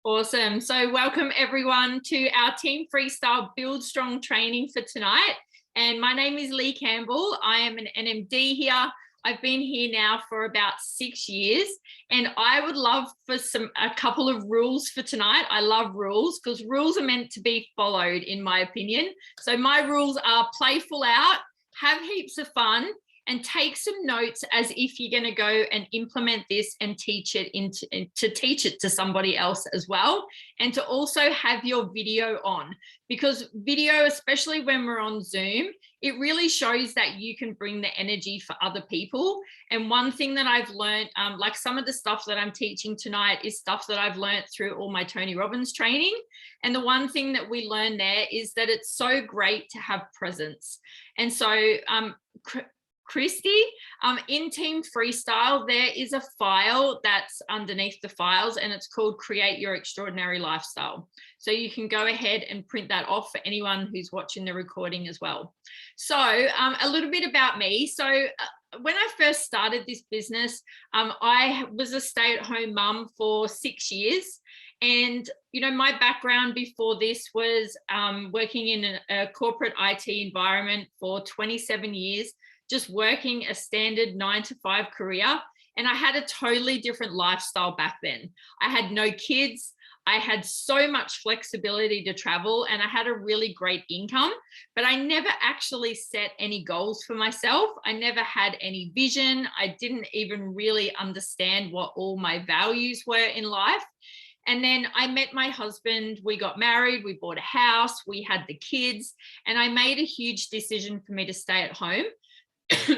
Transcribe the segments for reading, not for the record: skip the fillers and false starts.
Awesome. So welcome everyone to our Team Freestyle Build Strong training for tonight. And my name is Lee Campbell. I am an NMD here. I've been here now for about 6 years, and I would love for a couple of rules for tonight. I love rules because rules are meant to be followed, in my opinion. So my rules are play full out, have heaps of fun, and take some notes as if you're going to go and implement this and teach it to somebody else as well, and to also have your video on, because video, especially when we're on Zoom, it really shows that you can bring the energy for other people. And one thing that I've learned, like some of the stuff that I'm teaching tonight is stuff that I've learned through all my Tony Robbins training. And the one thing that we learn there is that it's so great to have presence. And so Christy, in Team Freestyle, there is a file that's underneath the files, and it's called Create Your Extraordinary Lifestyle. So you can go ahead and print that off for anyone who's watching the recording as well. So a little bit about me. So when I first started this business, I was a stay-at-home mum for 6 years. And, you know, my background before this was working in a corporate IT environment for 27 years, just working a standard 9-to-5 career. And I had a totally different lifestyle back then. I had no kids. I had so much flexibility to travel, and I had a really great income, but I never actually set any goals for myself. I never had any vision. I didn't even really understand what all my values were in life. And then I met my husband, we got married, we bought a house, we had the kids, and I made a huge decision for me to stay at home.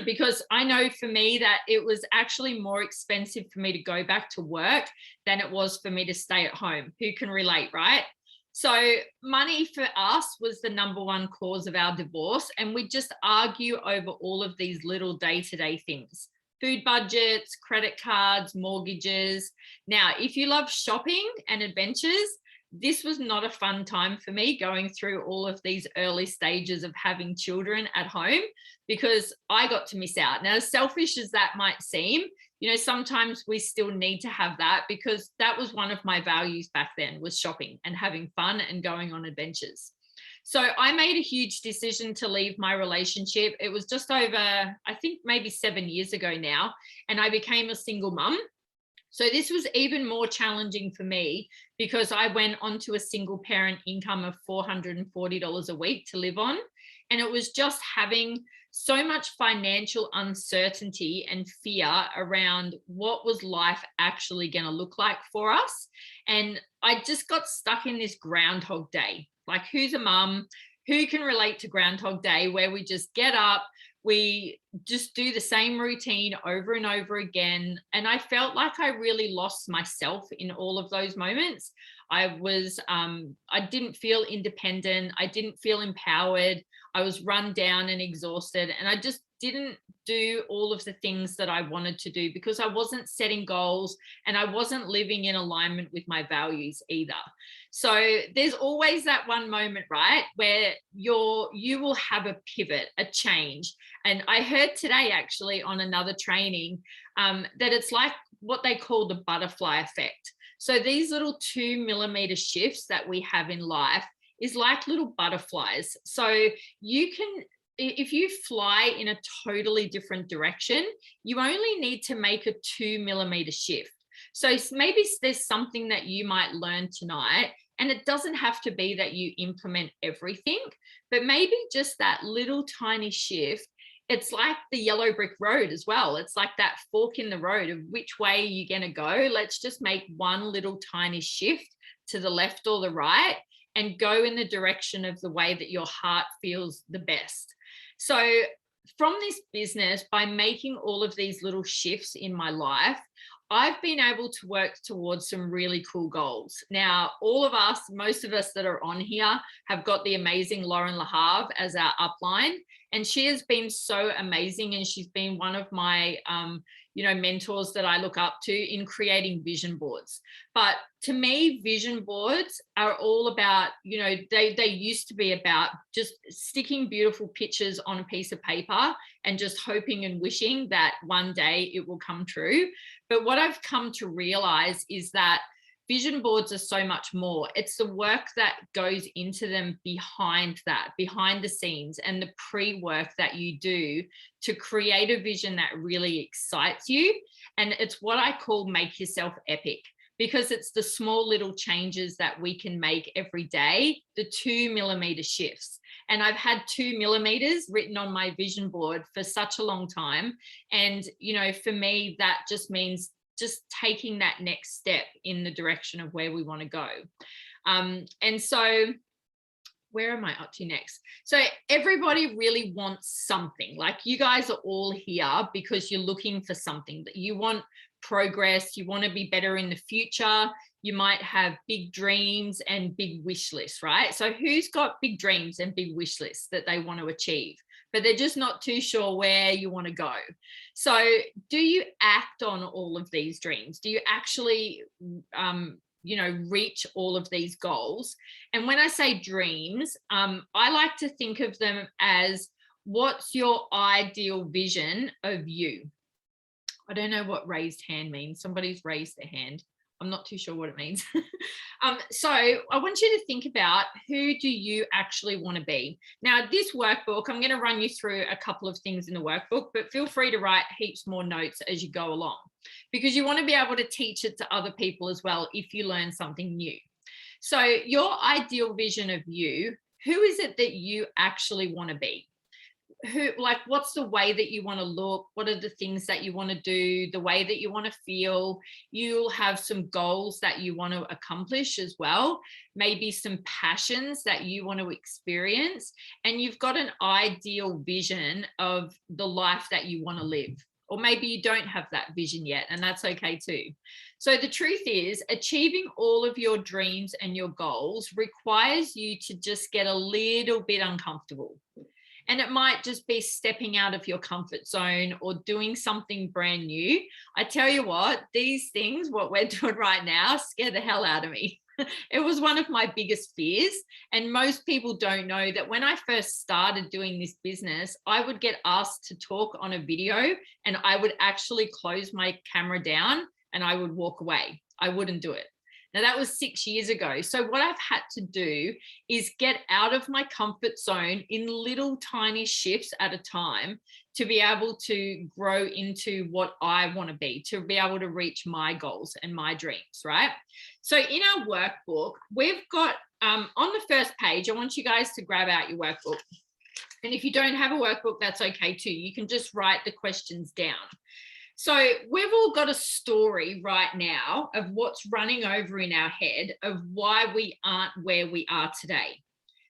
Because I know for me that it was actually more expensive for me to go back to work than it was for me to stay at home. Who can relate, right? So money for us was the number one cause of our divorce, and we just argue over all of these little day-to-day things. Food budgets, credit cards, mortgages. Now, if you love shopping and adventures, this was not a fun time for me, going through all of these early stages of having children at home, because I got to miss out. Now, as selfish as that might seem, you know, sometimes we still need to have that, because that was one of my values back then, was shopping and having fun and going on adventures. So I made a huge decision to leave my relationship. It was just over, I think maybe 7 years ago now, and I became a single mum. So this was even more challenging for me, because I went onto a single parent income of $440 a week to live on. And it was just having so much financial uncertainty and fear around what was life actually going to look like for us. And I just got stuck in this Groundhog Day. Like, who's a mum? Who can relate to Groundhog Day, where we just get up, we just do the same routine over and over again. And I felt like I really lost myself in all of those moments. I didn't feel independent. I didn't feel empowered. I was run down and exhausted. And I just didn't do all of the things that I wanted to do, because I wasn't setting goals and I wasn't living in alignment with my values either. So there's always that one moment, right, where you will have a pivot, a change. And I heard today actually on another training that it's like what they call the butterfly effect. So these little 2mm shifts that we have in life is like little butterflies. So you can, if you fly in a totally different direction, you only need to make a 2mm shift. So maybe there's something that you might learn tonight, and it doesn't have to be that you implement everything, but maybe just that little tiny shift. It's like the yellow brick road as well. It's like that fork in the road of which way you're going to go. Let's just make one little tiny shift to the left or the right and go in the direction of the way that your heart feels the best. So from this business, by making all of these little shifts in my life, I've been able to work towards some really cool goals. Now, all of us, most of us that are on here, have got the amazing Lauren LaHave as our upline. And she has been so amazing. And she's been one of my, mentors that I look up to in creating vision boards. But to me, vision boards are all about, they used to be about just sticking beautiful pictures on a piece of paper and just hoping and wishing that one day it will come true. But what I've come to realize is that vision boards are so much more. It's the work that goes into them behind that, behind the scenes, and the pre-work that you do to create a vision that really excites you. And it's what I call make yourself epic, because it's the small little changes that we can make every day, the 2mm shifts. And I've had 2mm written on my vision board for such a long time. And, you know, for me, that just means just taking that next step in the direction of where we want to go. And so where am I up to next? So everybody really wants something. Like, you guys are all here because you're looking for something, that you want progress, you want to be better in the future. You might have big dreams and big wish lists, right? So who's got big dreams and big wish lists that they want to achieve, but they're just not too sure where you want to go? So do you act on all of these dreams? Do you actually, you know, reach all of these goals? And when I say dreams, I like to think of them as, what's your ideal vision of you? I don't know what raised hand means. Somebody's raised their hand. I'm not too sure what it means. So I want you to think about, who do you actually want to be? Now, this workbook, I'm going to run you through a couple of things in the workbook, but feel free to write heaps more notes as you go along, because you want to be able to teach it to other people as well if you learn something new. So your ideal vision of you, who is it that you actually want to be? Who, like, what's the way that you want to look? What are the things that you want to do? The way that you want to feel? You'll have some goals that you want to accomplish as well, maybe some passions that you want to experience, and you've got an ideal vision of the life that you want to live. Or maybe you don't have that vision yet, and that's okay too. So the truth is, achieving all of your dreams and your goals requires you to just get a little bit uncomfortable. And it might just be stepping out of your comfort zone or doing something brand new. I tell you what, these things, what we're doing right now, scare the hell out of me. It was one of my biggest fears. And most people don't know that when I first started doing this business, I would get asked to talk on a video, and I would actually close my camera down and I would walk away. I wouldn't do it. Now, that was 6 years ago. So what I've had to do is get out of my comfort zone in little tiny shifts at a time to be able to grow into what I want to be, to be able to reach my goals and my dreams, right? So in our workbook, we've got on the first page, I want you guys to grab out your workbook. And if you don't have a workbook, that's okay too. You can just write the questions down. So we've all got a story right now of what's running over in our head of why we aren't where we are today.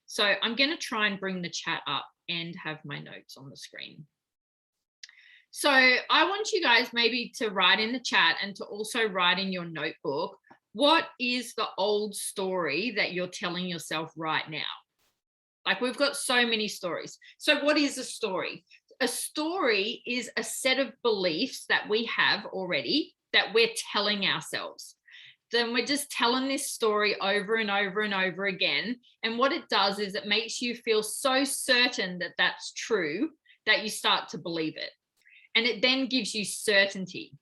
So I'm going to try and bring the chat up and have my notes on the screen. So I want you guys maybe to write in the chat and to also write in your notebook, what is the old story that you're telling yourself right now? Like, we've got so many stories. So what is a story? A story is a set of beliefs that we have already that we're telling ourselves. Then we're just telling this story over and over and over again. And what it does is it makes you feel so certain that that's true that you start to believe it. And it then gives you certainty.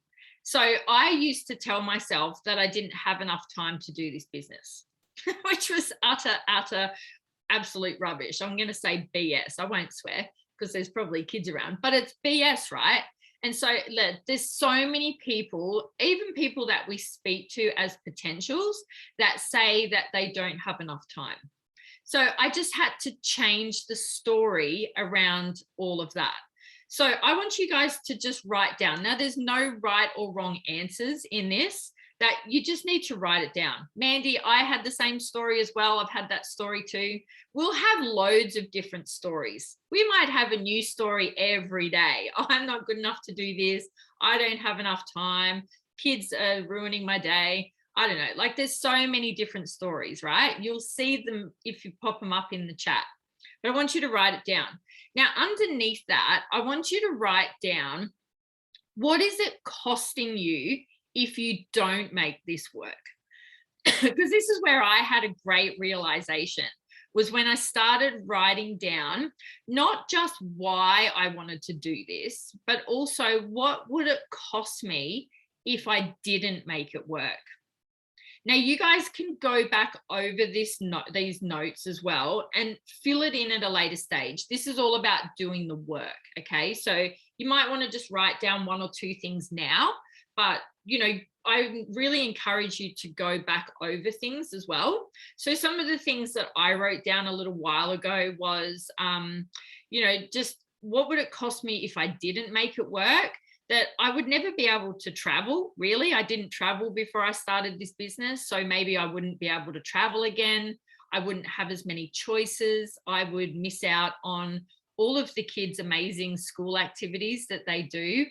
So I used to tell myself that I didn't have enough time to do this business, which was utter, absolute rubbish. I'm going to say BS. I won't swear, because there's probably kids around, but it's BS, right? And so there's so many people, even people that we speak to as potentials, that say that they don't have enough time. So I just had to change the story around all of that. So I want you guys to just write down. Now, there's no right or wrong answers in this. That you just need to write it down. Mandy, I had the same story as well. I've had that story too. We'll have loads of different stories. We might have a new story every day. Oh, I'm not good enough to do this. I don't have enough time. Kids are ruining my day. I don't know. Like, there's so many different stories, right? You'll see them if you pop them up in the chat. But I want you to write it down. Now, underneath that, I want you to write down, what is it costing you if you don't make this work? Because this is where I had a great realization, was when I started writing down not just why I wanted to do this, but also what would it cost me if I didn't make it work? Now you guys can go back over these notes as well and fill it in at a later stage. This is all about doing the work, okay? So you might want to just write down 1 or 2 things now, but I really encourage you to go back over things as well. So some of the things that I wrote down a little while ago was, just what would it cost me if I didn't make it work? That I would never be able to travel, really. I didn't travel before I started this business, so maybe I wouldn't be able to travel again. I wouldn't have as many choices. I would miss out on all of the kids' amazing school activities that they do.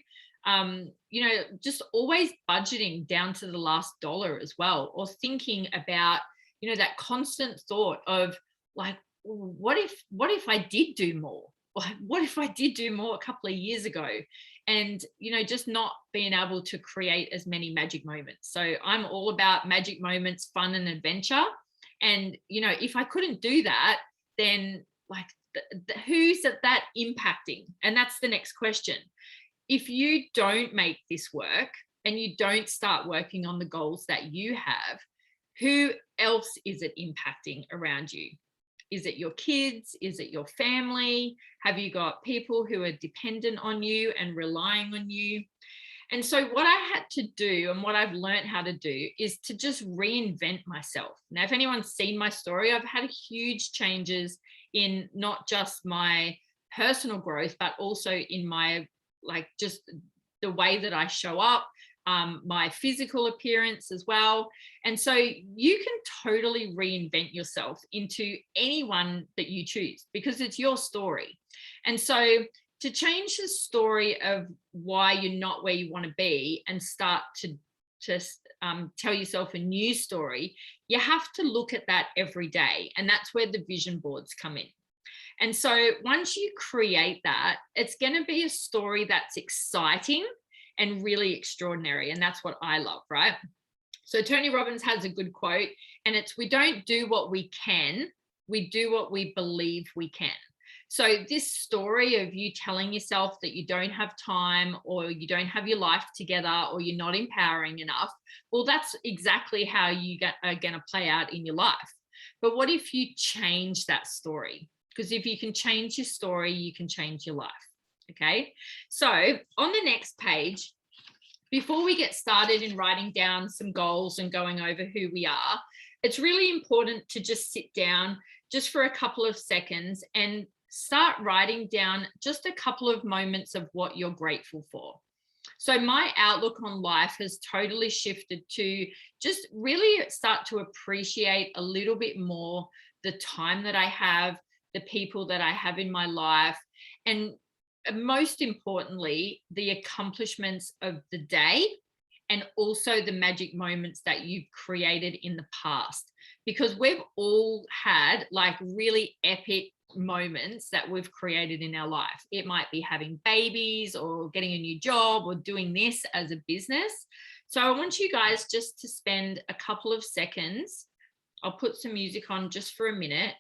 Just always budgeting down to the last dollar as well, or thinking about, that constant thought of like, what if I did do more? What if I did do more a couple of years ago? And, just not being able to create as many magic moments. So I'm all about magic moments, fun and adventure. And, if I couldn't do that, then like, who's that impacting? And that's the next question. If you don't make this work and you don't start working on the goals that you have, who else is it impacting around you? Is it your kids? Is it your family? Have you got people who are dependent on you and relying on you? And so what I had to do and what I've learned how to do is to just reinvent myself. Now, if anyone's seen my story, I've had huge changes in not just my personal growth, but also in my, just the way that I show up, my physical appearance as well. And so you can totally reinvent yourself into anyone that you choose because it's your story. And so to change the story of why you're not where you want to be and start to just tell yourself a new story, you have to look at that every day. And that's where the vision boards come in. And so once you create that, it's going to be a story that's exciting and really extraordinary. And that's what I love, right? So Tony Robbins has a good quote, and it's, we don't do what we can, we do what we believe we can. So this story of you telling yourself that you don't have time or you don't have your life together or you're not empowering enough, well, that's exactly how you are going to play out in your life. But what if you change that story? Because if you can change your story, you can change your life. Okay, so on the next page, before we get started in writing down some goals and going over who we are, it's really important to just sit down just for a couple of seconds and start writing down just a couple of moments of what you're grateful for. So my outlook on life has totally shifted to just really start to appreciate a little bit more the time that I have, the people that I have in my life, and most importantly, the accomplishments of the day and also the magic moments that you've created in the past. Because we've all had like really epic moments that we've created in our life. It might be having babies or getting a new job or doing this as a business. So I want you guys just to spend a couple of seconds. I'll put some music on just for a minute.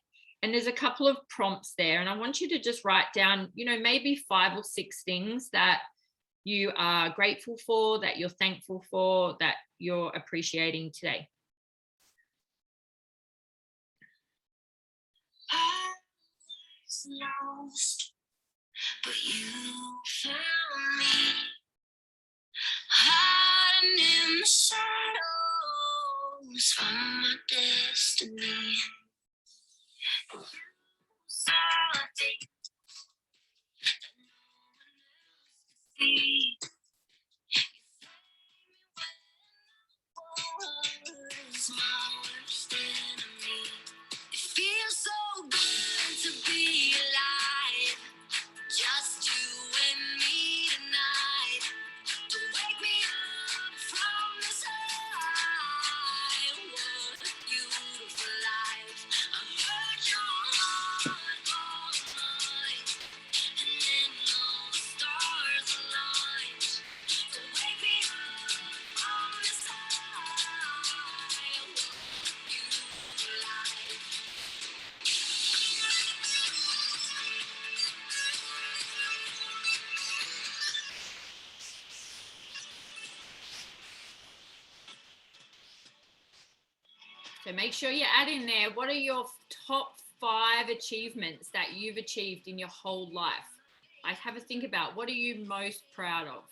And there's a couple of prompts there. And I want you to just write down, maybe 5 or 6 things that you are grateful for, that you're thankful for, that you're appreciating today. I was lost, but you found me, hiding in the shadows from my destiny. You saw a thing that no one else could see. You saved me when I was my worst enemy. It feels so good to be alive, just you and me tonight. To wake me up from this high, what a beautiful life. I heard your heart all night, and then all the stars aligned. So make sure you add in there, what are your top 5 achievements that you've achieved in your whole life? Like, have a think about, what are you most proud of?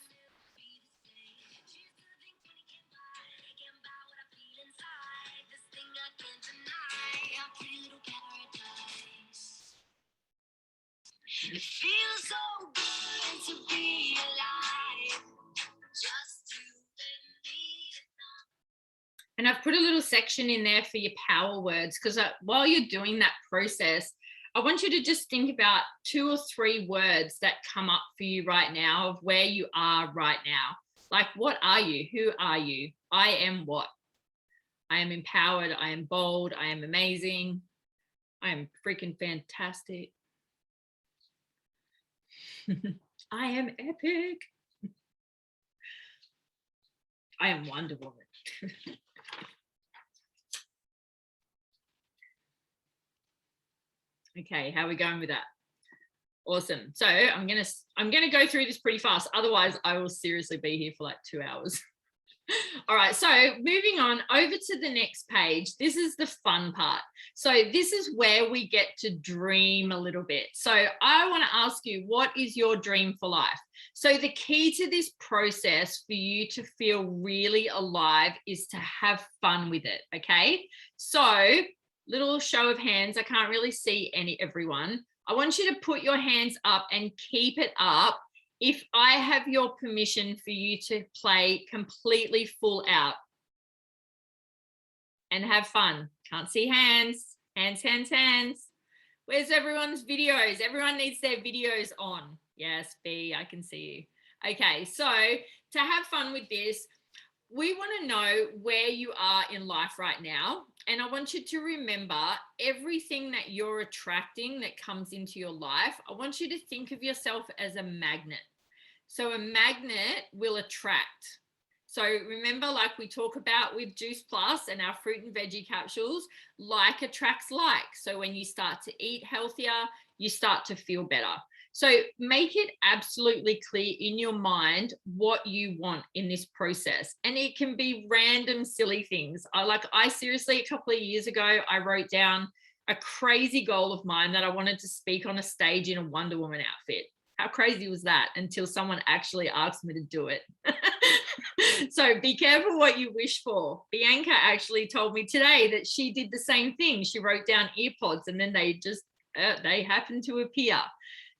It feels so good to be alive. Just to And I've put a little section in there for your power words, because while you're doing that process, I want you to just think about 2 or 3 words that come up for you right now of where you are right now. Like, what are you? Who are you? I am what? I am empowered. I am bold. I am amazing. I am freaking fantastic. I am epic. I am Wonder Woman. Okay, how are we going with that? Awesome. So I'm gonna go through this pretty fast. Otherwise, I will seriously be here for like 2 hours. All right, so moving on over to the next page. This is the fun part. So this is where we get to dream a little bit. So I want to ask you, what is your dream for life? So the key to this process for you to feel really alive is to have fun with it, okay? So little show of hands. I can't really see everyone. I want you to put your hands up and keep it up if I have your permission for you to play completely full out and have fun. Can't see hands. Hands, hands, hands. Where's everyone's videos? Everyone needs their videos on. Yes, B, I can see you. Okay, so to have fun with this, we want to know where you are in life right now. And I want you to remember everything that you're attracting that comes into your life. I want you to think of yourself as a magnet. So a magnet will attract. So remember, like we talk about with Juice Plus and our fruit and veggie capsules, like attracts like. So when you start to eat healthier, you start to feel better. So make it absolutely clear in your mind what you want in this process. And it can be random, silly things. I seriously, a couple of years ago, I wrote down a crazy goal of mine that I wanted to speak on a stage in a Wonder Woman outfit. How crazy was that? Until someone actually asked me to do it. So be careful what you wish for. Bianca actually told me today that she did the same thing. She wrote down earpods and then they happened to appear.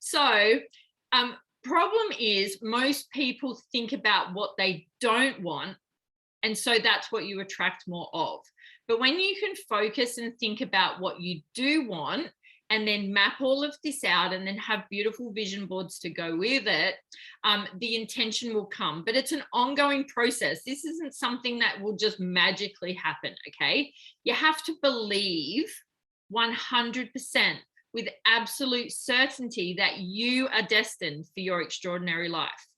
So problem is most people think about what they don't want. And so that's what you attract more of. But when you can focus and think about what you do want, and then map all of this out and then have beautiful vision boards to go with it, the intention will come. But it's an ongoing process. This isn't something that will just magically happen, okay? You have to believe 100% with absolute certainty that you are destined for your extraordinary life.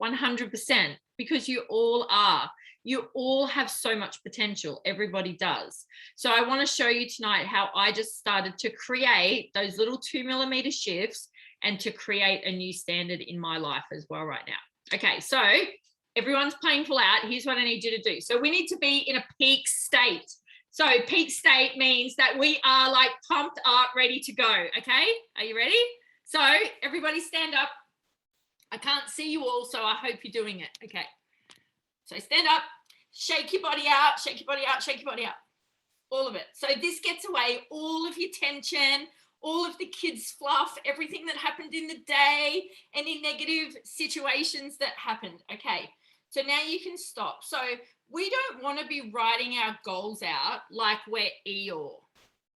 100%, because you all are. You all have so much potential. Everybody does. So I want to show you tonight how I just started to create those little 2 millimeter shifts and to create a new standard in my life as well right now. Okay, so everyone's playing full out. Here's what I need you to do. So we need to be in a peak state. So peak state means that we are like pumped up, ready to go. Okay, are you ready? So everybody stand up. I can't see you all, so I hope you're doing it. Okay. So stand up, shake your body out, shake your body out, shake your body out. All of it. So this gets away all of your tension, all of the kids' fluff, everything that happened in the day, any negative situations that happened. Okay. So now you can stop. So we don't want to be writing our goals out like we're Eeyore.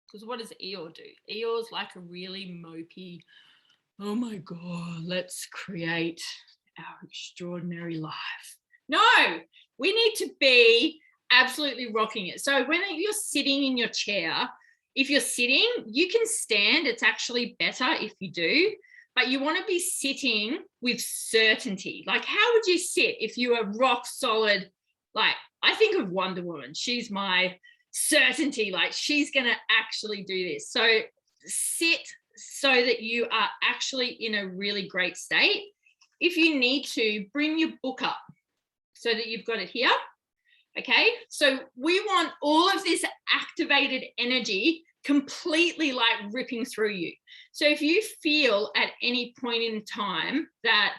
Because what does Eeyore do? Eeyore's like a really mopey, oh my God, let's create our extraordinary life. No, we need to be absolutely rocking it. So when you're sitting in your chair, if you're sitting, you can stand. It's actually better if you do, but you want to be sitting with certainty. Like, how would you sit if you were rock solid? Like, I think of Wonder Woman. She's my certainty. Like, she's going to actually do this. So sit so that you are actually in a really great state. If you need to, bring your book up so that you've got it here. Okay, so we want all of this activated energy completely like ripping through you. So if you feel at any point in time that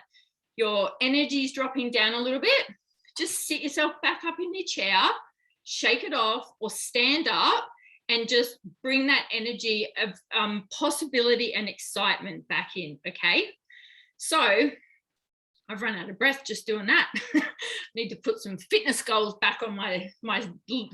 your energy is dropping down a little bit, just sit yourself back up in your chair, shake it off, or stand up and just bring that energy of possibility and excitement back in, okay? So I've run out of breath just doing that. Need to put some fitness goals back on my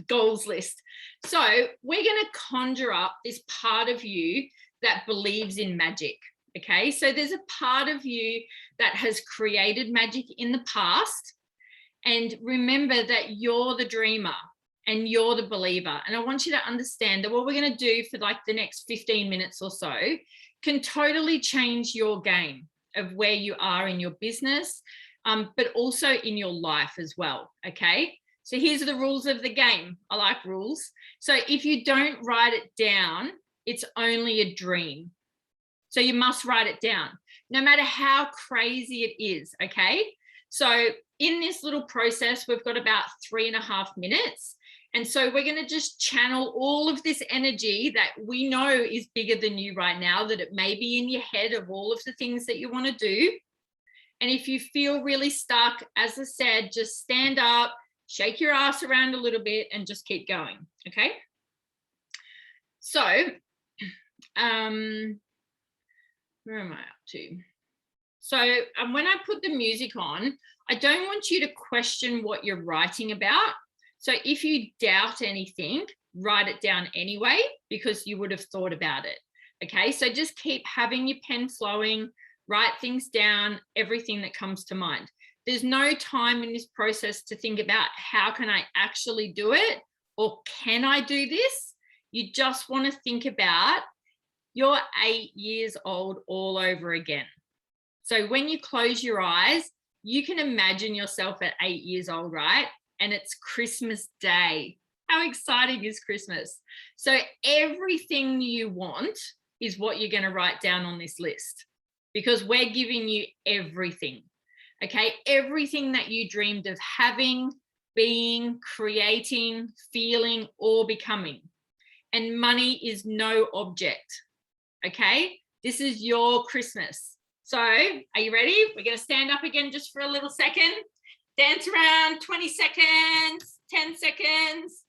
goals list. So we're going to conjure up this part of you that believes in magic, okay? So there's a part of you that has created magic in the past, and remember that you're the dreamer and you're the believer. And I want you to understand that what we're going to do for like the next 15 minutes or so can totally change your game of where you are in your business, but also in your life as well, okay? So here's the rules of the game. I like rules. So if you don't write it down, it's only a dream. So you must write it down, no matter how crazy it is, okay? So in this little process, we've got about 3.5 minutes. And so we're going to just channel all of this energy that we know is bigger than you right now, that it may be in your head of all of the things that you want to do. And if you feel really stuck, as I said, just stand up, shake your ass around a little bit and just keep going, okay? So, where am I up to? So when I put the music on, I don't want you to question what you're writing about. So if you doubt anything, write it down anyway, because you would have thought about it. Okay, so just keep having your pen flowing, write things down, everything that comes to mind. There's no time in this process to think about how can I actually do it, or can I do this? You just want to think about you're 8 years old all over again. So when you close your eyes, you can imagine yourself at 8 years old, right? And it's Christmas Day. How exciting is Christmas? So everything you want is what you're going to write down on this list, because we're giving you everything, okay? Everything that you dreamed of having, being, creating, feeling, or becoming. And money is no object, okay? This is your Christmas. So are you ready? We're going to stand up again just for a little second. Dance around, 20 seconds, 10 seconds.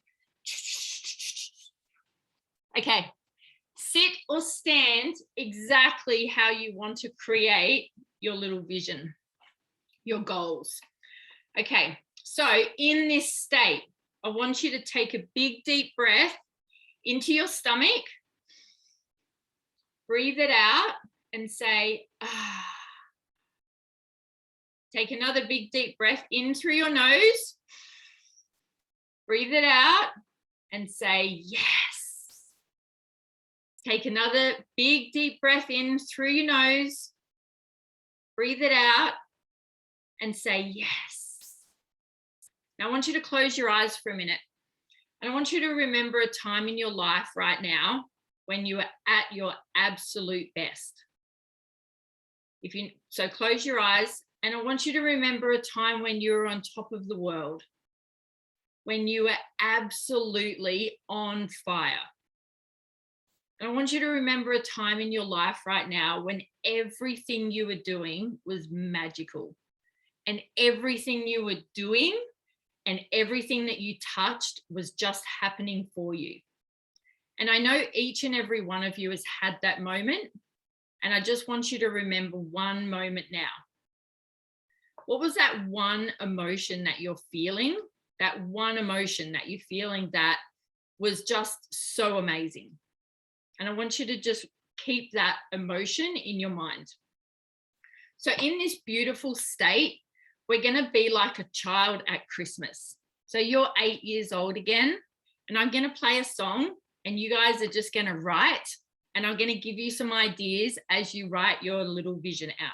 Okay, sit or stand exactly how you want to create your little vision, your goals. Okay, so in this state, I want you to take a big deep breath into your stomach, breathe it out and say, ah. Take another big deep breath in through your nose. Breathe it out and say, yes. Take another big deep breath in through your nose. Breathe it out and say, yes. Now I want you to close your eyes for a minute. And I want you to remember a time in your life right now when you were at your absolute best. So close your eyes. And I want you to remember a time when you were on top of the world, when you were absolutely on fire. And I want you to remember a time in your life right now when everything you were doing was magical, and everything you were doing and everything that you touched was just happening for you. And I know each and every one of you has had that moment. And I just want you to remember one moment now. What was that one emotion that you're feeling? That one emotion that you're feeling that was just so amazing. And I want you to just keep that emotion in your mind. So in this beautiful state, we're going to be like a child at Christmas. So you're 8 years old again, and I'm going to play a song, and you guys are just going to write, and I'm going to give you some ideas as you write your little vision out.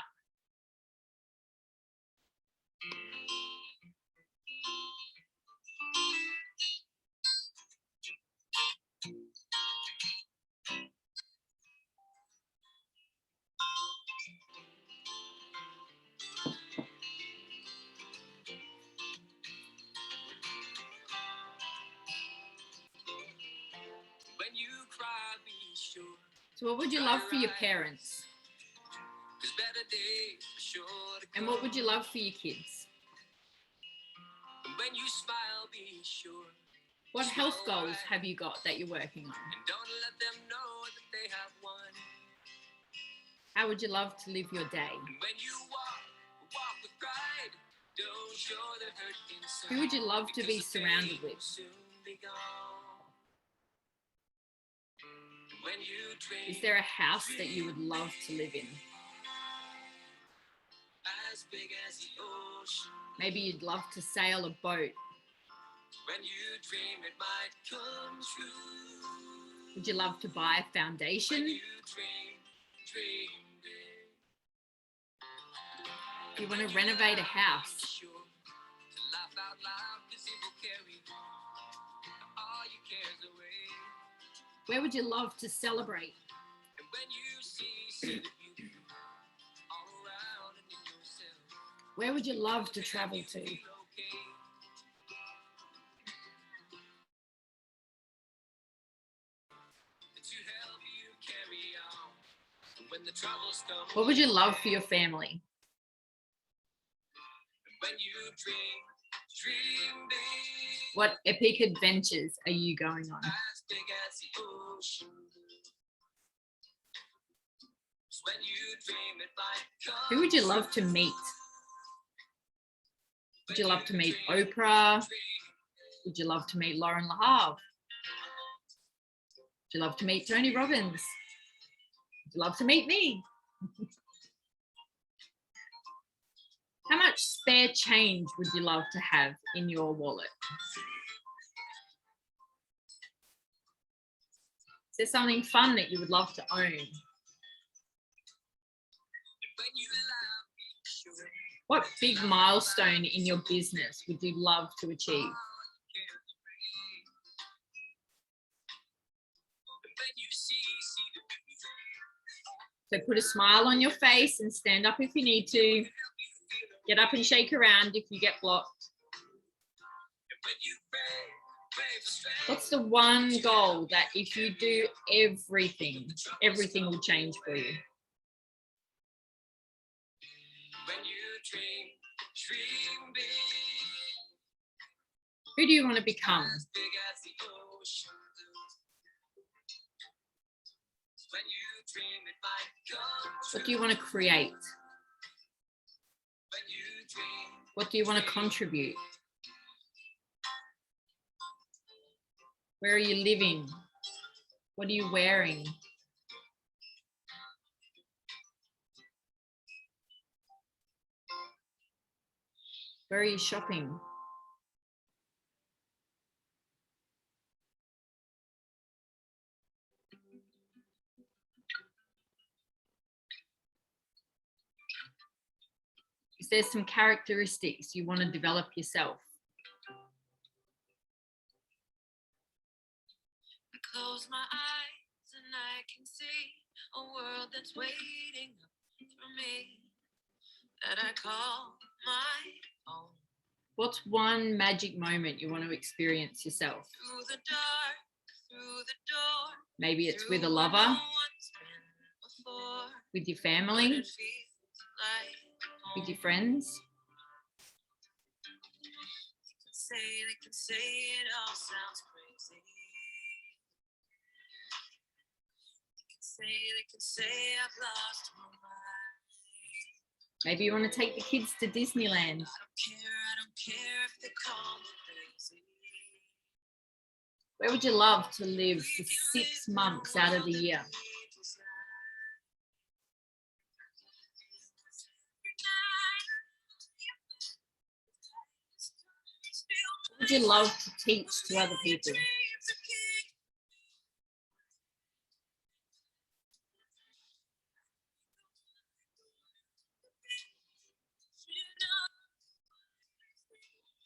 So what would you love for your parents? And what would you love for your kids? When you smile, be sure. What health goals have you got that you're working on? And don't let them know that they have won. How would you love to live your day? When you walk with pride, don't show the hurt inside. Who would you love to be surrounded with? When you dream, Is there a house that you would love to live in? as big as the ocean. Maybe you'd love to sail a boat. When you dream, it might come true. Would you love to buy a When foundation? you dream big. Do you want to renovate a house? Sure to laugh out loud, 'cause it will carry all your cares away. Where would you love to celebrate? And when you see the beauty all around and in yourself, Where would you love to travel to? feel okay. To help you carry on. When the troubles come, What would you love for your family? when you dream big, What epic adventures are you going on? as big as the ocean. When you dream, it might come. Who would you love to meet? Would you love to meet Oprah? Would you love to meet Lauren LaHave? Would you love to meet Tony Robbins? Would you love to meet me? How much spare change would you love to have in your wallet? Is there something fun that you would love to own? When you laugh, be sure. What big milestone in your business would you love to achieve? When you see the beauty, So put a smile on your face and stand up if you need to. Get up and shake around if you get blocked. when you pray for strength. What's the one goal that if you do everything will change for you? When you dream big, Who do you want to become? as big as the ocean. When you dream, it might come true. What do you want to create? When you dream, What do you want to contribute? Where are you living? What are you wearing? Where are you shopping? Is there some characteristics you want to develop yourself? I close my eyes and I can see a world that's waiting up for me that I call my own. What's one magic moment you want to experience yourself? Through the dark, through the door. Maybe it's with a through where lover, no one's been before. with your What family, it feels like with home. your friends. They can say it all sounds crazy. They can say I've lost my mind. Maybe you want to take the kids to Disneyland. I don't care if they call me crazy. Where would you love to live for 6 months out of the year? What would you love to teach to other people?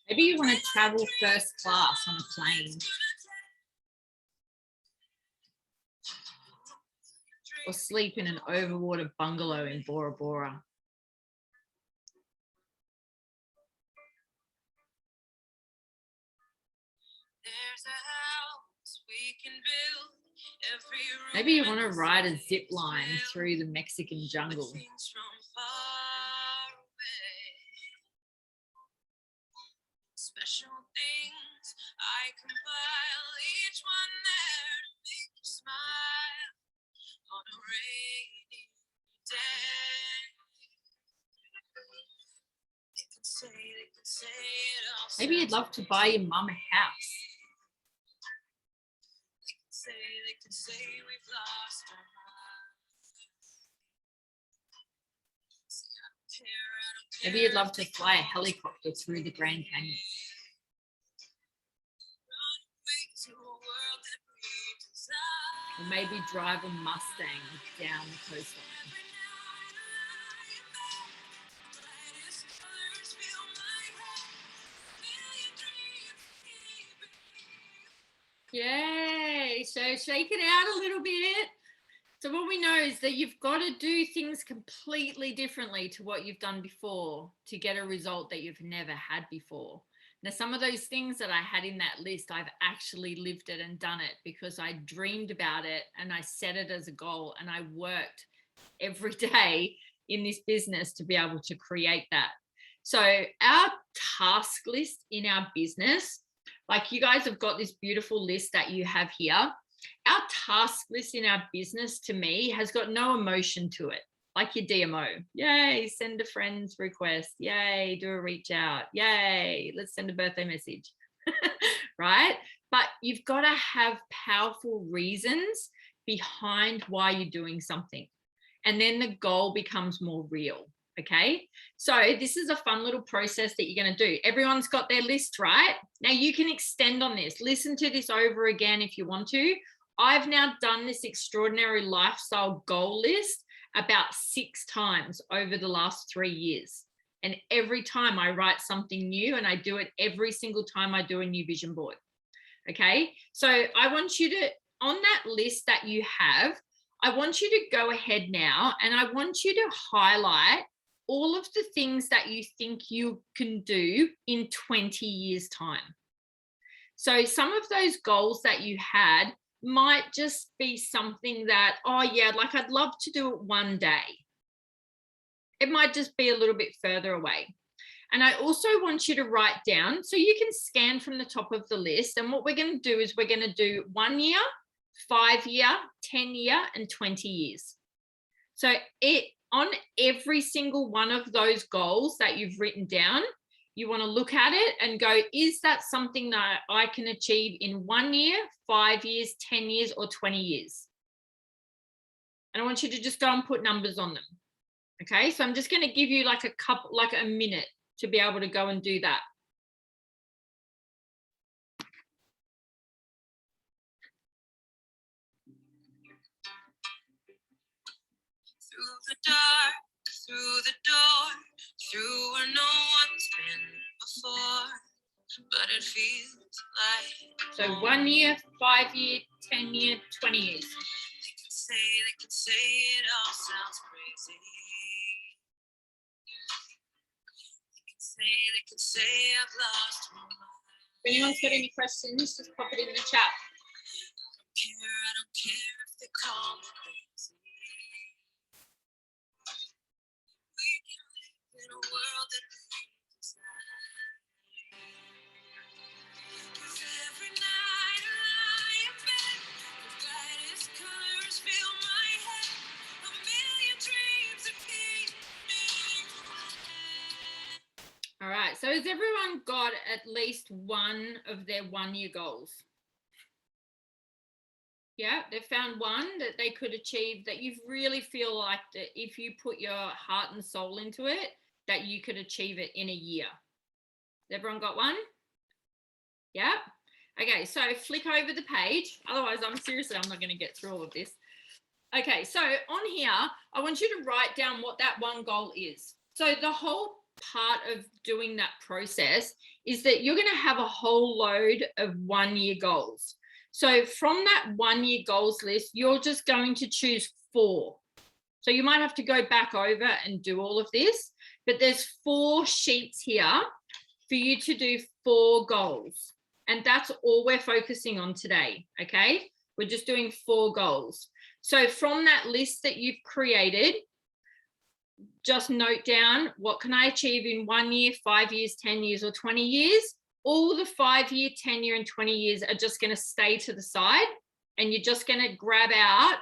Maybe you want to travel first class on a plane. Or sleep in an overwater bungalow in Bora Bora. There's a house we can build. Maybe you want to ride a zip line through the Mexican jungle. Special things I compile, each one there to make you smile on a rainy day. They can say it all. Maybe you'd love to buy your mum a house. They can say we've lost our minds. Maybe you'd love to fly a helicopter through the Grand Canyon. Or maybe drive a Mustang down the coastline. Yay! So shake it out a little bit. So what we know is that you've got to do things completely differently to what you've done before to get a result that you've never had before. Now, some of those things that I had in that list, I've actually lived it and done it because I dreamed about it and I set it as a goal and I worked every day in this business to be able to create that. So our task list in our business, like you guys have got this beautiful list that you have here. Our task list in our business, to me, has got no emotion to it. Like your DMO, yay, send a friend's request, yay, do a reach out, yay, let's send a birthday message, right? But you've got to have powerful reasons behind why you're doing something. And then the goal becomes more real, okay? So this is a fun little process that you're going to do. Everyone's got their list, right? Now you can extend on this. Listen to this over again if you want to. I've now done this extraordinary lifestyle goal list about 6 times over the last 3 years. And every time I write something new, and I do it every single time I do a new vision board. Okay. So I want you to, on that list that you have, I want you to go ahead now and I want you to highlight all of the things that you think you can do in 20 years time. So some of those goals that you had might just be something that, oh yeah, like I'd love to do it one day. It might just be a little bit further away. And I also want you to write down, so you can scan from the top of the list. And what we're going to do is we're going to do 1 year, 5 year, 10 year, and 20 years. So on every single one of those goals that you've written down, you want to look at it and go, is that something that I can achieve in 1 year, 5 years, 10 years, or 20 years? And I want you to just go and put numbers on them. Okay, so I'm just going to give you like a minute to be able to go and do that. Through the dark, through the door, through where no one's been before, but it feels like. So 1 year, 5 year, 10 year, 20 years. They can say it all sounds crazy. They can say I've lost my mind. If anyone's got any questions, just pop it in the chat. I don't care if they call me crazy. We can live in a world that lives inside. 'Cause every night I lie in bed, the brightest colors fill my head. A million dreams that keep me awake. All right, so has everyone got at least one of their 1 year goals? Yeah, they found one that they could achieve, that you really feel like that if you put your heart and soul into it, that you could achieve it in a year. Has everyone got one? Yeah. Okay, so flick over the page. Otherwise, I'm not going to get through all of this. Okay, so on here, I want you to write down what that one goal is. So the whole part of doing that process is that you're going to have a whole load of 1 year goals. So from that 1 year goals list, you're just going to choose 4. So you might have to go back over and do all of this, but there's 4 sheets here for you to do 4 goals. And that's all we're focusing on today, okay? We're just doing 4 goals. So from that list that you've created, just note down, what can I achieve in 1 year, 5 years, 10 years, or 20 years? All the 5-year, 10-year, and 20 years are just going to stay to the side, and you're just going to grab out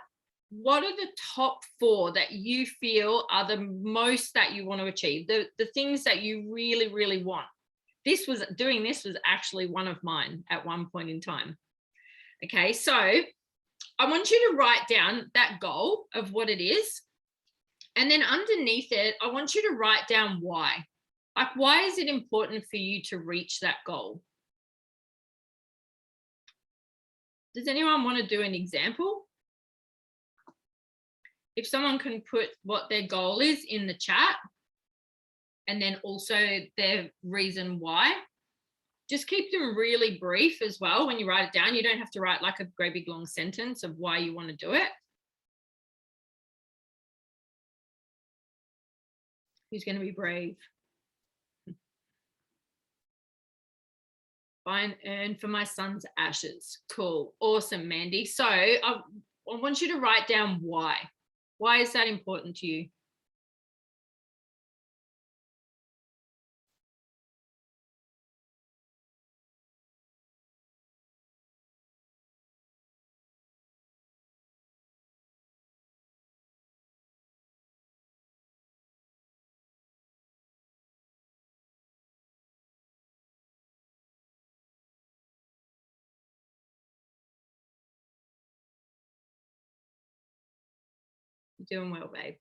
what are the top 4 that you feel are the most that you want to achieve, the things that you really, really want. This was actually one of mine at one point in time. Okay, so I want you to write down that goal of what it is. And then underneath it, I want you to write down why. Like, why is it important for you to reach that goal? Does anyone want to do an example? If someone can put what their goal is in the chat, and then also their reason why. Just keep them really brief as well when you write it down. You don't have to write like a great big long sentence of why you want to do it. Who's going to be brave? Buy and urn for my son's ashes. Cool. Awesome, Mandy. So I want you to write down why. Why is that important to you? You're doing well, babe.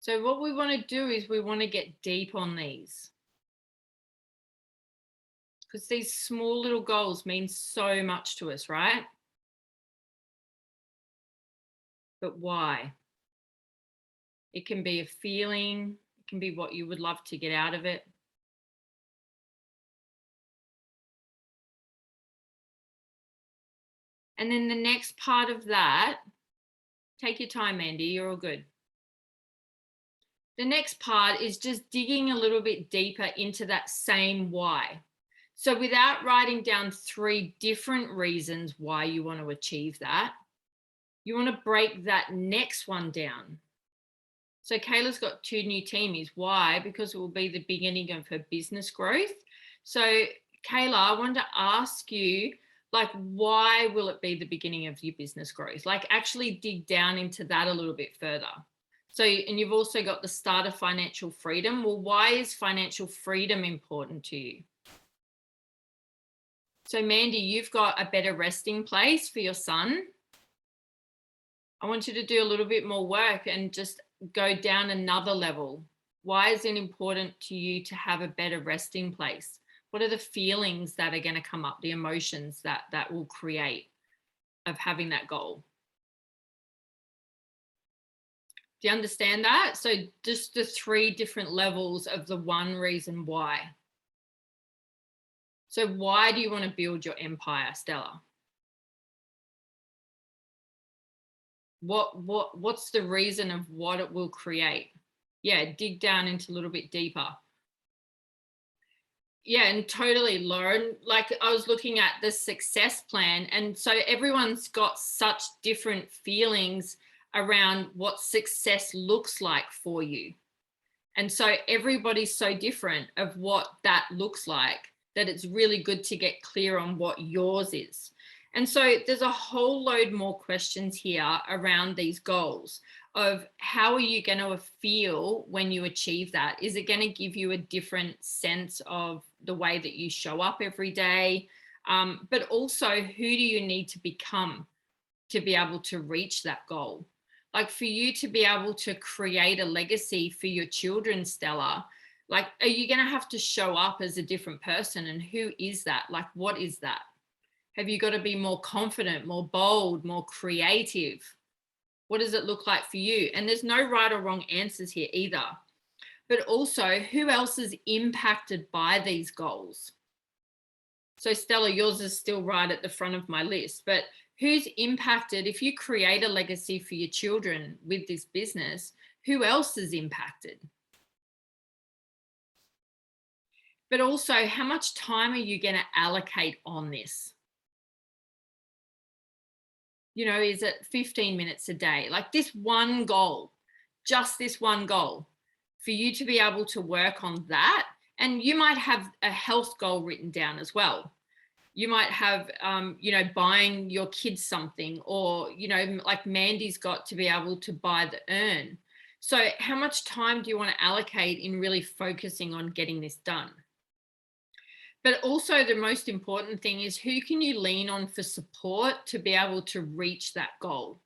So what we want to do is we want to get deep on these, because these small little goals mean so much to us, right? But why? It can be a feeling, it can be what you would love to get out of it. And then the next part of that, take your time, Andy, you're all good. The next part is just digging a little bit deeper into that same why. So without writing down 3 different reasons why you want to achieve that, you want to break that next one down. So Kayla's got 2 new teamies. Why? Because it will be the beginning of her business growth. So Kayla, I wanted to ask you, like, why will it be the beginning of your business growth? Like, actually dig down into that a little bit further. So, and you've also got the start of financial freedom. Well, why is financial freedom important to you? So Mandy, you've got a better resting place for your son. I want you to do a little bit more work and just go down another level. Why is it important to you to have a better resting place? What are the feelings that are going to come up, the emotions that will create of having that goal? Do you understand that? So just the 3 different levels of the one reason why. So why do you want to build your empire, Stella? What's the reason of what it will create? Yeah, dig down into a little bit deeper. Yeah, and totally, Lauren. Like, I was looking at the success plan, and so everyone's got such different feelings around what success looks like for you. And so everybody's so different of what that looks like that it's really good to get clear on what yours is. And so there's a whole load more questions here around these goals of how are you going to feel when you achieve that? Is it going to give you a different sense of the way that you show up every day? But also, who do you need to become to be able to reach that goal? Like, for you to be able to create a legacy for your children, Stella, like, are you going to have to show up as a different person? And who is that? Like, what is that? Have you got to be more confident, more bold, more creative? What does it look like for you? And there's no right or wrong answers here either. But also, who else is impacted by these goals? So Stella, yours is still right at the front of my list, but who's impacted? If you create a legacy for your children with this business, who else is impacted? but also how much time are you going to allocate on this? You know, is it 15 minutes a day? Like this one goal, just this one goal, for you to be able to work on that. And you might have a health goal written down as well. You might have, you know, buying your kids something, or, you know, like Mandy's got to be able to buy the urn. So how much time do you want to allocate in really focusing on getting this done? But also the most important thing is, who can you lean on for support to be able to reach that goal?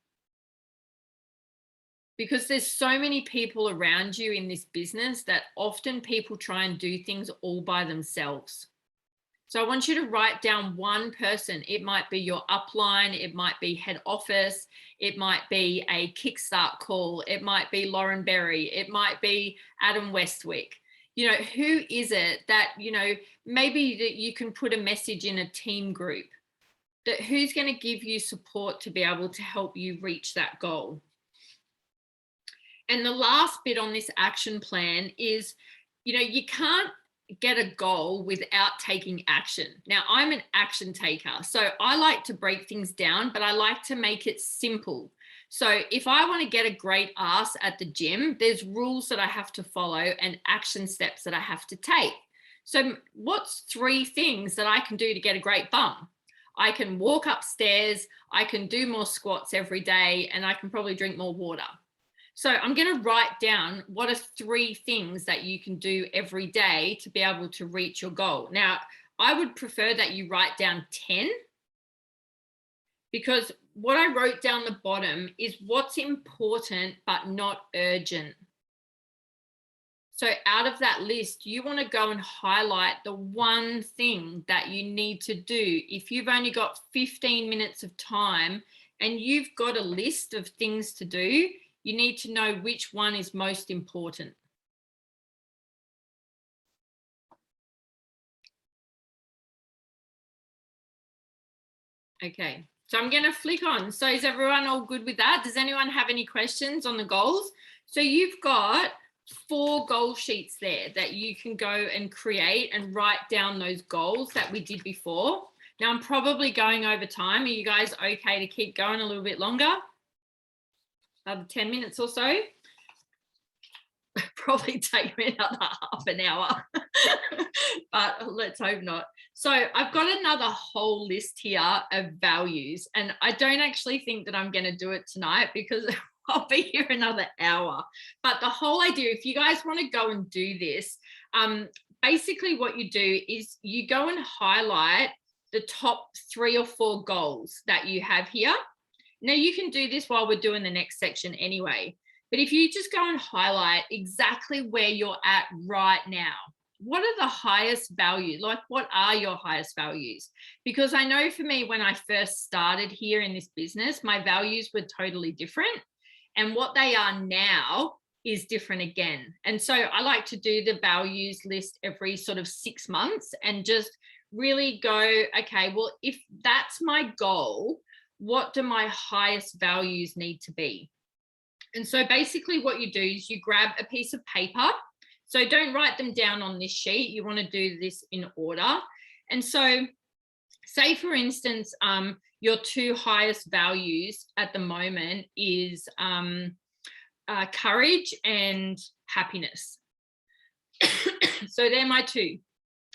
Because there's so many people around you in this business that often people try and do things all by themselves. So I want you to write down one person. It might be your upline, it might be head office, it might be a kickstart call, it might be Lauren Berry, it might be Adam Westwick. You know, who is it that, you know, maybe that you can put a message in a team group, that who's going to give you support to be able to help you reach that goal. And the last bit on this action plan is, you know, you can't get a goal without taking action. Now, I'm an action taker, so I like to break things down, but I like to make it simple. So if I want to get a great ass at the gym, there's rules that I have to follow and action steps that I have to take. So what's 3 things that I can do to get a great bum? I can walk upstairs, I can do more squats every day, and I can probably drink more water. So I'm going to write down what are 3 things that you can do every day to be able to reach your goal. Now, I would prefer that you write down 10, because what I wrote down the bottom is what's important but not urgent. So out of that list, you want to go and highlight the one thing that you need to do. If you've only got 15 minutes of time and you've got a list of things to do, you need to know which one is most important. Okay, so I'm going to flick on. So is everyone all good with that? Does anyone have any questions on the goals? So you've got 4 goal sheets there that you can go and create and write down those goals that we did before. Now I'm probably going over time. Are you guys okay to keep going a little bit longer? Another 10 minutes or so? Probably take me another half an hour, but let's hope not. So I've got another whole list here of values, and I don't actually think that I'm going to do it tonight because I'll be here another hour. But the whole idea, if you guys want to go and do this, basically what you do is you go and highlight the top 3 or 4 goals that you have here. Now you can do this while we're doing the next section anyway. But if you just go and highlight exactly where you're at right now, what are the highest values? Like, what are your highest values? Because I know for me, when I first started here in this business, my values were totally different. And what they are now is different again. And so I like to do the values list every sort of 6 months and just really go, okay, well, if that's my goal, what do my highest values need to be? And so basically what you do is you grab a piece of paper. So don't write them down on this sheet. You want to do this in order. And so say, for instance, your 2 highest values at the moment is courage and happiness. So they're my 2.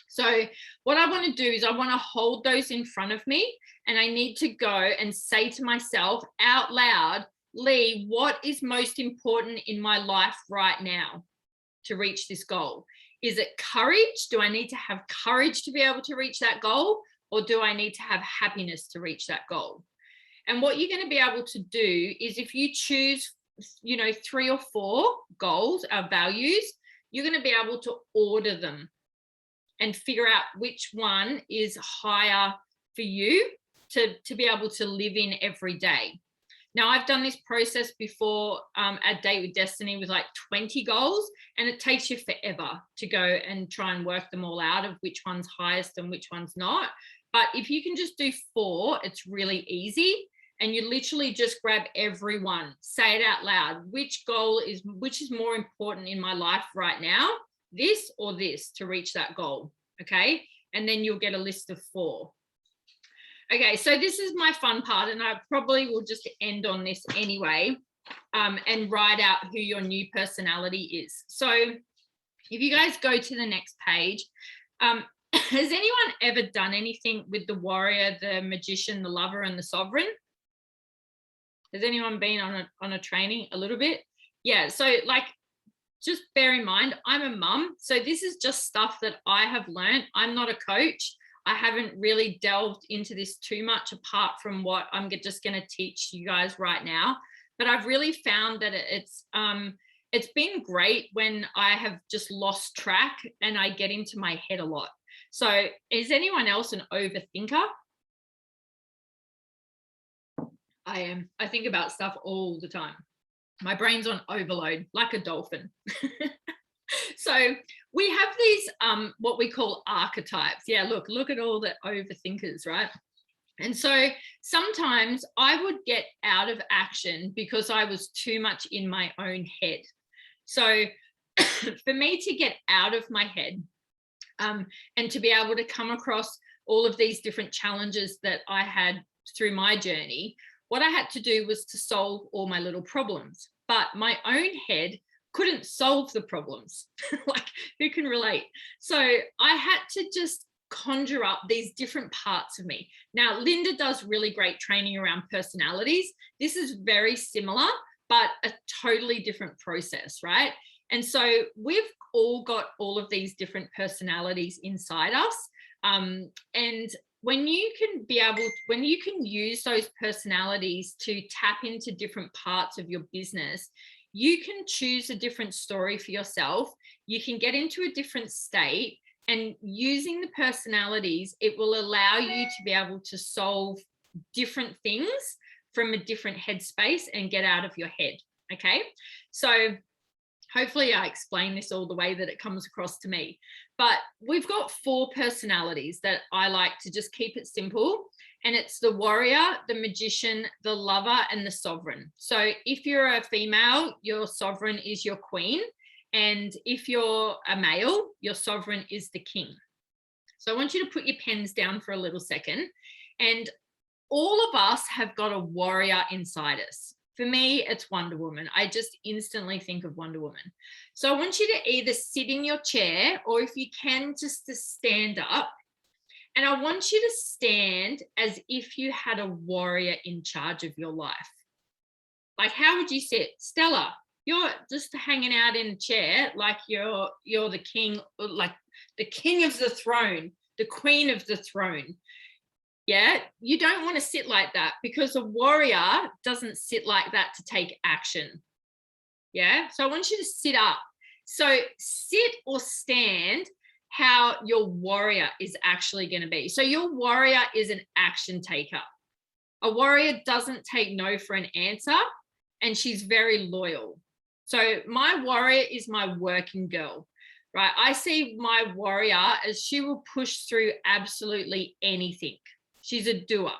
So what I want to do is I want to hold those in front of me, and I need to go and say to myself out loud, Lee, what is most important in my life right now to reach this goal? Is it courage? Do I need to have courage to be able to reach that goal? Or do I need to have happiness to reach that goal? And what you're going to be able to do is, if you choose, you know, 3 or 4 goals, values, you're going to be able to order them and figure out which one is higher for you to be able to live in every day. Now, I've done this process before at Date with Destiny with like 20 goals, and it takes you forever to go and try and work them all out of which one's highest and which one's not. But if you can just do 4, it's really easy. And you literally just grab every one, say it out loud. Which is more important in my life right now, this or this, to reach that goal? okay? And then you'll get a list of 4. Okay, so this is my fun part, and I probably will just end on this anyway, and write out who your new personality is. So if you guys go to the next page, has anyone ever done anything with the warrior, the magician, the lover, and the sovereign? Has anyone been on a training a little bit? Yeah, so like, just bear in mind, I'm a mum, so this is just stuff that I have learned. I'm not a coach. I haven't really delved into this too much apart from what I'm just going to teach you guys right now. But I've really found that it's been great when I have just lost track and I get into my head a lot. So is anyone else an overthinker? I am. I think about stuff all the time. My brain's on overload, like a dolphin. So we have these what we call archetypes. Yeah, look at all the overthinkers, right? And so sometimes I would get out of action because I was too much in my own head. So for me to get out of my head and to be able to come across all of these different challenges that I had through my journey, what I had to do was to solve all my little problems. But my own head couldn't solve the problems. Like, who can relate? So I had to just conjure up these different parts of me. Now, Linda does really great training around personalities. This is very similar, but a totally different process, right? And so we've all got all of these different personalities inside us. And when you can use those personalities to tap into different parts of your business, you can choose a different story for yourself. You can get into a different state, and using the personalities, it will allow you to be able to solve different things from a different headspace and get out of your head. Okay. So hopefully I explain this all the way that it comes across to me. But we've got 4 personalities that I like to just keep it simple. And it's the warrior, the magician, the lover, and the sovereign. So if you're a female, your sovereign is your queen. And if you're a male, your sovereign is the king. So I want you to put your pens down for a little second. And all of us have got a warrior inside us. For me, it's Wonder Woman. I just instantly think of Wonder Woman. So I want you to either sit in your chair, or if you can, just to stand up. And I want you to stand as if you had a warrior in charge of your life. Like, how would you sit? Stella, you're just hanging out in a chair like you're the king, like the king of the throne, the queen of the throne. Yeah, you don't want to sit like that, because a warrior doesn't sit like that to take action. Yeah, so I want you to sit up. So sit or stand how your warrior is actually going to be. So your warrior is an action taker. A warrior doesn't take no for an answer, and she's very loyal. So my warrior is my working girl, right? I see my warrior as she will push through absolutely anything. She's a doer.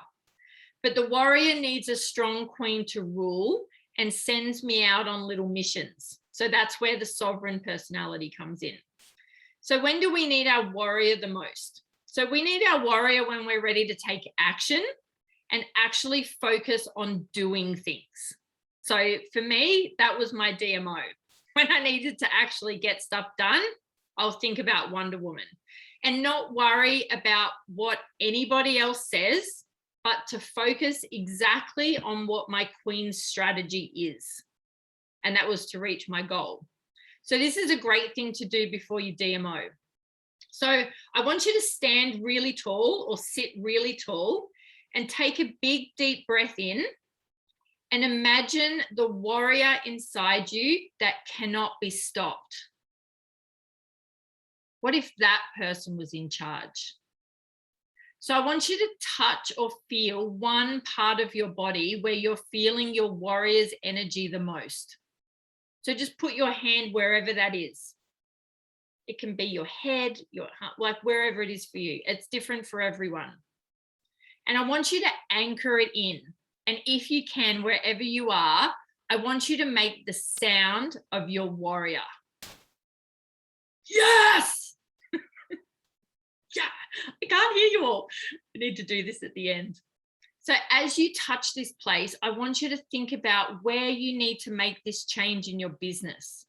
But the warrior needs a strong queen to rule and sends me out on little missions. So that's where the sovereign personality comes in. So when do we need our warrior the most? So we need our warrior when we're ready to take action and actually focus on doing things. So for me, that was my DMO. When I needed to actually get stuff done, I'll think about Wonder Woman and not worry about what anybody else says, but to focus exactly on what my queen's strategy is. And that was to reach my goal. So this is a great thing to do before you DMO. So I want you to stand really tall or sit really tall and take a big, deep breath in and imagine the warrior inside you that cannot be stopped. What if that person was in charge? So I want you to touch or feel one part of your body where you're feeling your warrior's energy the most. So just put your hand wherever that is. It can be your head, your heart, like wherever it is for you. It's different for everyone. And I want you to anchor it in. And if you can, wherever you are, I want you to make the sound of your warrior. Yes! you all. We need to do this at the end. So as you touch this place, I want you to think about where you need to make this change in your business.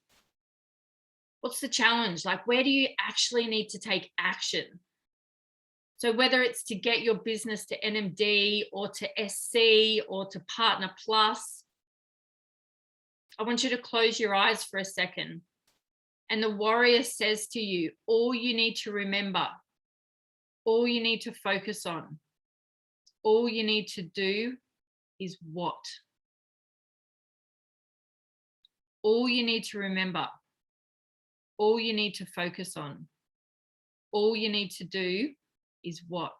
What's the challenge? Like, where do you actually need to take action? So whether it's to get your business to NMD or to SC or to Partner Plus, I want you to close your eyes for a second. And the warrior says to you, all you need to remember, all you need to focus on, all you need to do is what? All you need to remember, all you need to focus on, all you need to do is what?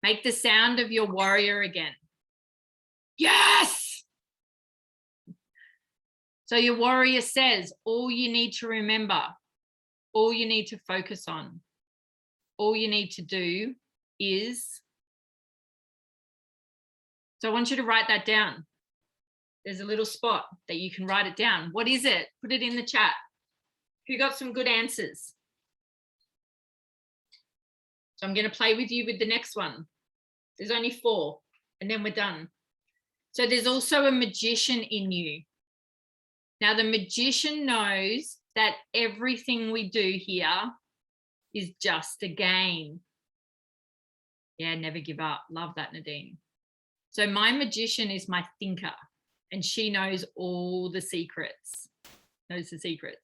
Make the sound of your warrior again. Yes! So your warrior says, all you need to remember, all you need to focus on, all you need to do is. So I want you to write that down. There's a little spot that you can write it down. What is it? Put it in the chat. Who got some good answers? So I'm going to play with you with the next one. There's only 4 and then we're done. So there's also a magician in you. Now the magician knows that everything we do here is just a game. Yeah, never give up. Love that, Nadine. So my magician is my thinker, and she knows all the secrets. Knows the secrets.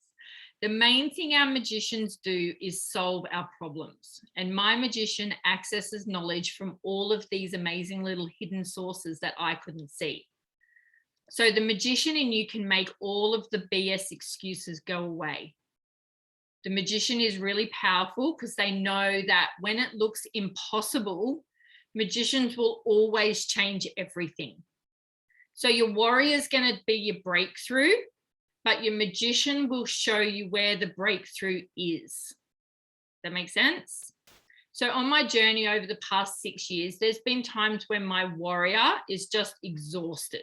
The main thing our magicians do is solve our problems. And my magician accesses knowledge from all of these amazing little hidden sources that I couldn't see. So the magician in you can make all of the BS excuses go away. The magician is really powerful because they know that when it looks impossible, magicians will always change everything. So your warrior is going to be your breakthrough, but your magician will show you where the breakthrough is. That makes sense? So on my journey over the past 6 years, there's been times when my warrior is just exhausted,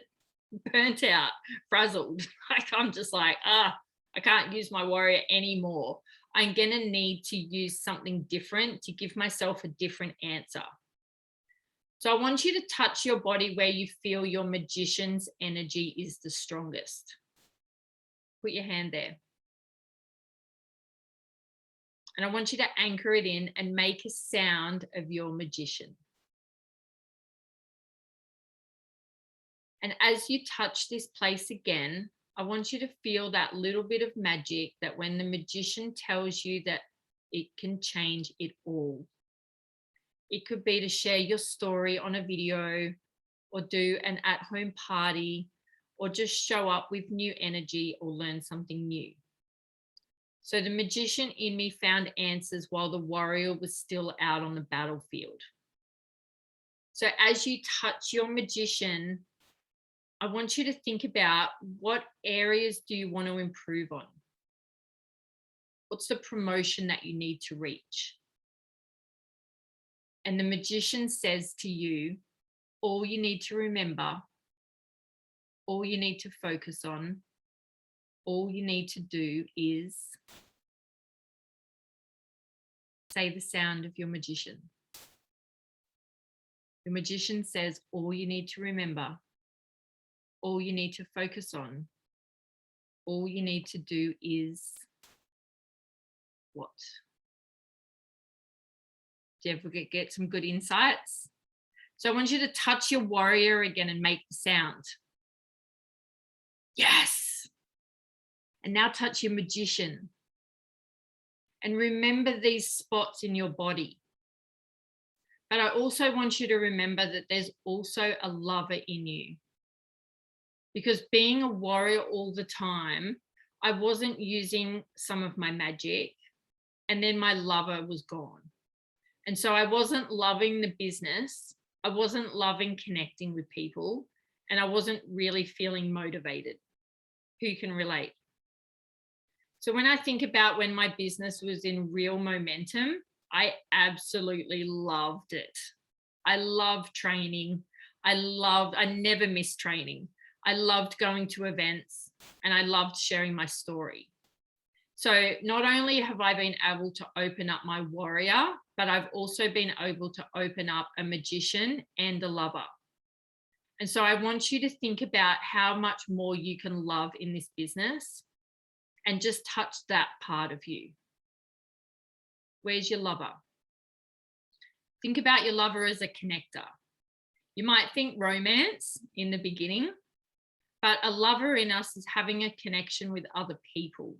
burnt out, frazzled. Like I'm just like, I can't use my warrior anymore. I'm going to need to use something different to give myself a different answer. So I want you to touch your body where you feel your magician's energy is the strongest. Put your hand there. And I want you to anchor it in and make a sound of your magician. And as you touch this place again, I want you to feel that little bit of magic that when the magician tells you that it can change it all. It could be to share your story on a video or do an at-home party or just show up with new energy or learn something new. So the magician in me found answers while the warrior was still out on the battlefield. So as you touch your magician, I want you to think about what areas do you want to improve on? What's the promotion that you need to reach? And the magician says to you, all you need to remember, all you need to focus on, all you need to do is say the sound of your magician. Your magician says, all you need to remember, all you need to focus on, all you need to do is what? Do you ever get some good insights? So I want you to touch your warrior again and make the sound. Yes. And now touch your magician. And remember these spots in your body. But I also want you to remember that there's also a lover in you. Because being a warrior all the time, I wasn't using some of my magic, and then my lover was gone. And so I wasn't loving the business. I wasn't loving connecting with people, and I wasn't really feeling motivated. Who can relate? So when I think about when my business was in real momentum, I absolutely loved it. I loved training. I never missed training. I loved going to events, and I loved sharing my story. So not only have I been able to open up my warrior, but I've also been able to open up a magician and a lover. And so I want you to think about how much more you can love in this business and just touch that part of you. Where's your lover? Think about your lover as a connector. You might think romance in the beginning, but a lover in us is having a connection with other people.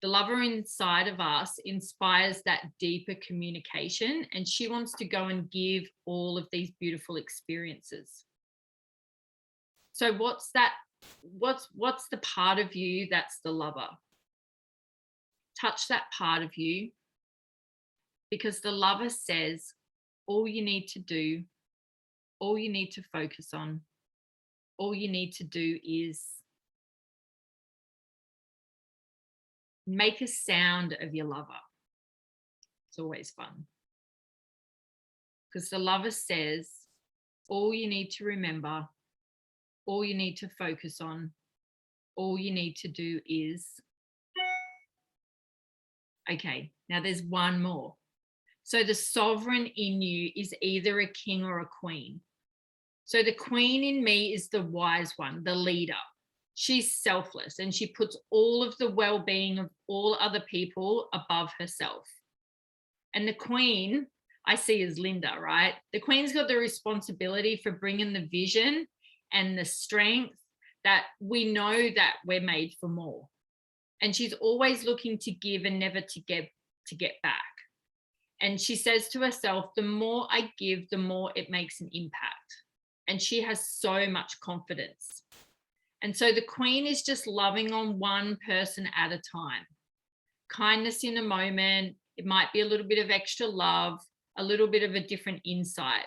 The lover inside of us inspires that deeper communication, and she wants to go and give all of these beautiful experiences. So what's the part of you that's the lover? Touch that part of you, because the lover says all you need to do, all you need to focus on, all you need to do is make a sound of your lover. It's always fun. Because the lover says, all you need to remember, all you need to focus on, all you need to do is. Okay, now there's one more. So the sovereign in you is either a king or a queen. So the queen in me is the wise one, the leader. She's selfless and she puts all of the well-being of all other people above herself. And the queen, I see as Linda, right? The queen's got the responsibility for bringing the vision and the strength that we know that we're made for more. And she's always looking to give and never to get back. And she says to herself, the more I give, the more it makes an impact. And she has so much confidence. And so the queen is just loving on one person at a time. Kindness in a moment. It might be a little bit of extra love, a little bit of a different insight.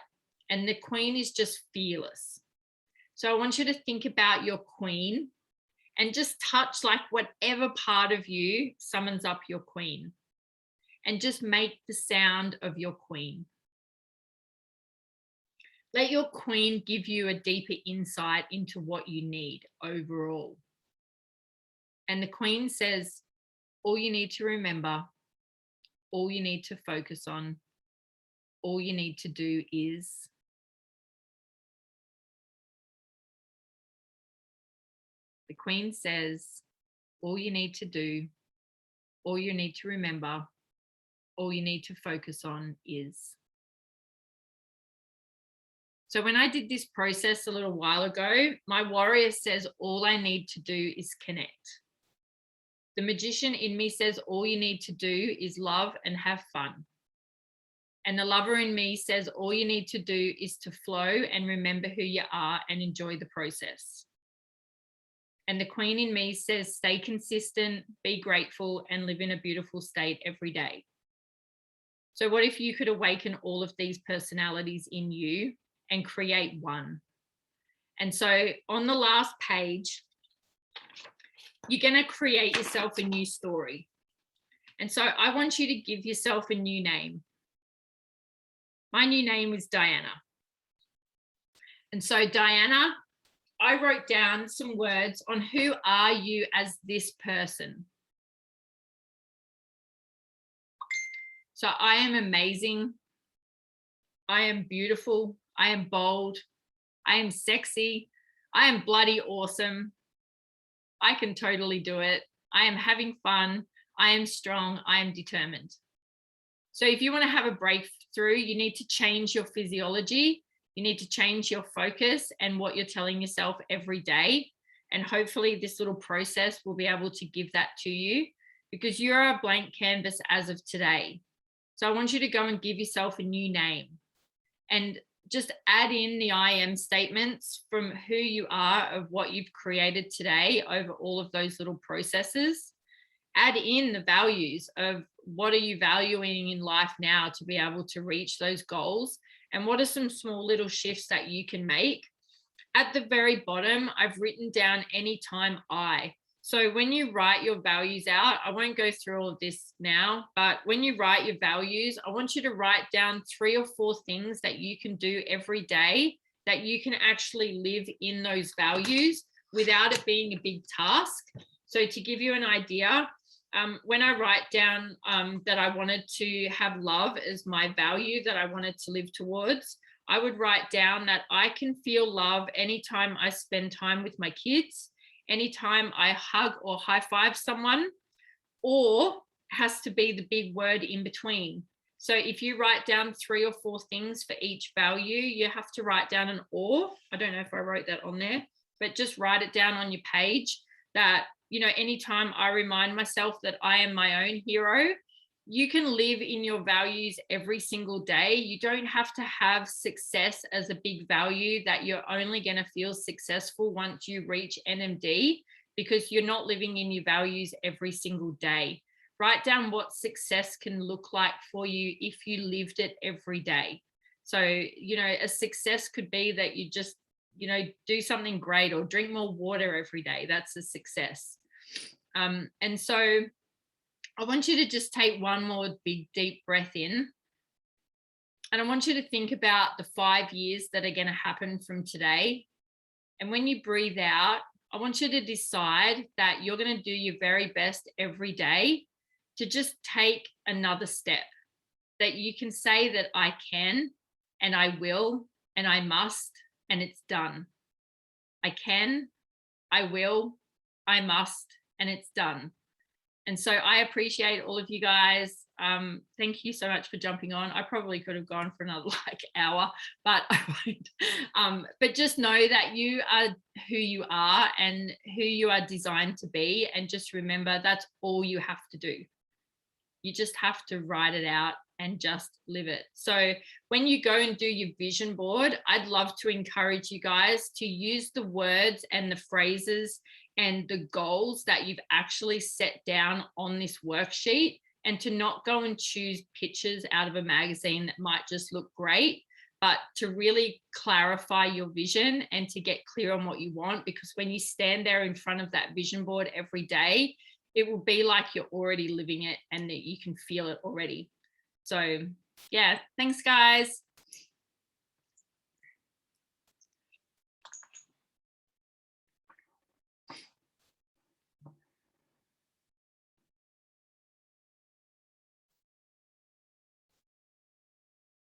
And the queen is just fearless. So I want you to think about your queen and just touch like whatever part of you summons up your queen. And just make the sound of your queen. Let your queen give you a deeper insight into what you need overall. And the queen says, all you need to remember, all you need to focus on, all you need to do is. The queen says, all you need to do, all you need to remember, all you need to focus on is. So when I did this process a little while ago, my warrior says, all I need to do is connect. The magician in me says, all you need to do is love and have fun. And the lover in me says, all you need to do is to flow and remember who you are and enjoy the process. And the queen in me says, stay consistent, be grateful, and live in a beautiful state every day. So what if you could awaken all of these personalities in you and create one? And so on the last page, you're going to create yourself a new story. And so I want you to give yourself a new name. My new name is Diana. And so Diana, I wrote down some words on who are you as this person. So I am amazing. I am beautiful. I am bold. I am sexy. I am bloody awesome. I can totally do it. I am having fun. I am strong. I am determined. So if you want to have a breakthrough, you need to change your physiology. You need to change your focus and what you're telling yourself every day. And hopefully this little process will be able to give that to you, because you're a blank canvas as of today. So I want you to go and give yourself a new name and just add in the I am statements from who you are, of what you've created today over all of those little processes. Add in the values of what are you valuing in life now to be able to reach those goals, and what are some small little shifts that you can make. At the very bottom, I've written down anytime I. So when you write your values out, I won't go through all of this now, but when you write your values, I want you to write down 3 or 4 things that you can do every day that you can actually live in those values without it being a big task. So to give you an idea, when I write down that I wanted to have love as my value that I wanted to live towards, I would write down that I can feel love anytime I spend time with my kids, anytime I hug or high five someone, or has to be the big word in between. So if you write down 3 or 4 things for each value, you have to write down an or. I don't know if I wrote that on there, but just write it down on your page that, you know, anytime I remind myself that I am my own hero. You can live in your values every single day. You don't have to have success as a big value that you're only going to feel successful once you reach NMD, because you're not living in your values every single day. Write down what success can look like for you if you lived it every day. So, you know, a success could be that you just, you know, do something great or drink more water every day. That's a success. And so I want you to just take one more big, deep breath in. And I want you to think about the 5 years that are going to happen from today. And when you breathe out, I want you to decide that you're going to do your very best every day to just take another step, that you can say that I can, and I will, and I must, and it's done. I can, I will, I must, and it's done. And so I appreciate all of you guys. Thank you so much for jumping on. I probably could have gone for another hour, but I won't. But just know that you are who you are and who you are designed to be. And just remember, that's all you have to do. You just have to write it out and just live it. So when you go and do your vision board, I'd love to encourage you guys to use the words and the phrases and the goals that you've actually set down on this worksheet, and to not go and choose pictures out of a magazine that might just look great, but to really clarify your vision and to get clear on what you want. Because when you stand there in front of that vision board every day, it will be like you're already living it and that you can feel it already. So yeah, thanks guys.